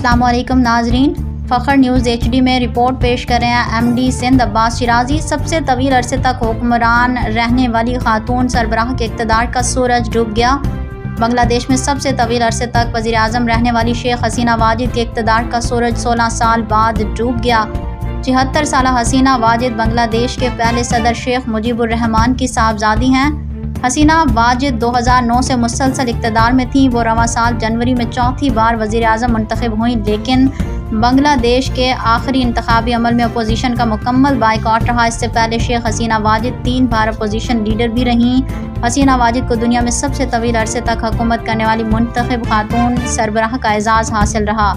अस्सलाम वालेकुम नाजरीन, फ़ख्र न्यूज़ HD में रिपोर्ट पेश कर रहे हैं MD सिंध अब्बास शिराजी। सबसे तवील अरसे तक हुक्मरान रहने वाली खातून सरबराह के इक़्तिदार का सूरज डूब गया। बांग्लादेश में सबसे तवील अरसे तक वज़ीर आज़म रहने वाली शेख हसीना वाजिद के इक़्तिदार का सूरज 16 साल बाद डूब गया। 76 साला हसीना वाजिद बांग्लादेश के पहले सदर शेख मुजीबुर रहमान की साहबजादी हैं। हसीना वाजिद 2009 से मुसलसल इक़्तिदार में थी। वो रवां साल जनवरी में चौथी बार वज़ीर आज़म मुंतखब हुई, लेकिन बांग्लादेश के आखिरी इंतखाबी अमल में अपोजिशन का मुकम्मल बाइकॉट रहा। इससे पहले शेख हसीना वाजिद 3 बार अपोजिशन लीडर भी रहीं। हसीना वाजिद को दुनिया में सबसे तवील अरसे तक हुकूमत करने वाली मुंतखब खातून सरबराह का एजाज़ हासिल रहा।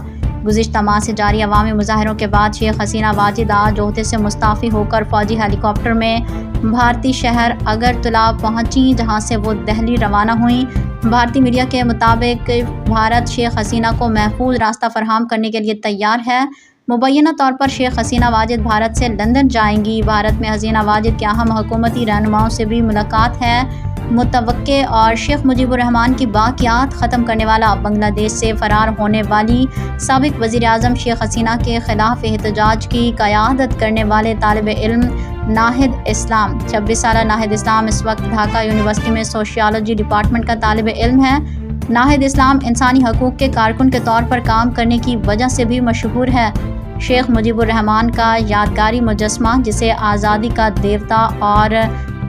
गुज़िश्ता माह से जारी अवामी मुज़ाहरों के बाद शेख हसीना वाजिद आज ओहदे से मुस्ताफ़ी होकर फ़ौजी हेलीकॉप्टर में भारतीय शहर अगरतला पहुंची, जहां से वो दिल्ली रवाना हुई। भारतीय मीडिया के मुताबिक भारत शेख हसीना को महफूज रास्ता फराहम करने के लिए तैयार है। मुबैना तौर पर शेख हसीना वाजिद भारत से लंदन जाएंगी। भारत में हसीना वाजिद के अहम हुकूमती रहनुमाओं से भी मुलाकात है मुतवक्के, और शेख मुजीबुर रहमान की बाक़ियात ख़त्म करने वाला बांग्लादेश से फ़रार होने वाली साबिक़ वज़ीर आज़म शेख हसीना के ख़िलाफ़ एहतजाज की क़यादत करने वाले तालिब इल्म नाहिद इस्लाम। 26 साला नाहिद इस्लाम इस वक्त ढाका यूनिवर्सिटी में सोशियोलॉजी डिपार्टमेंट का तालिब इल्म है। नाहिद इस्लाम इंसानी हकूक़ के कारकुन के तौर पर काम करने की वजह से भी मशहूर है। शेख मुजीबुर रहमान का यादगारी मुजस्मा, जिसे आज़ादी का देवता और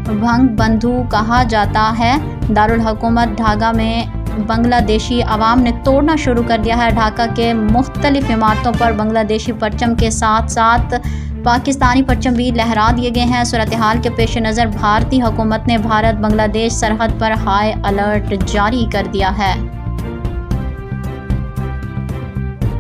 भंग बंधु कहा जाता है, दारुल हुकूमत ढाका में बांग्लादेशी अवाम ने तोड़ना शुरू कर दिया है। ढाका के मुख्तलिफ इमारतों पर बांग्लादेशी परचम के साथ साथ पाकिस्तानी परचम भी लहरा दिए गए हैं। सूरत हाल के पेश नज़र भारतीय हुकूमत ने भारत बांग्लादेश सरहद पर हाई अलर्ट जारी कर दिया है।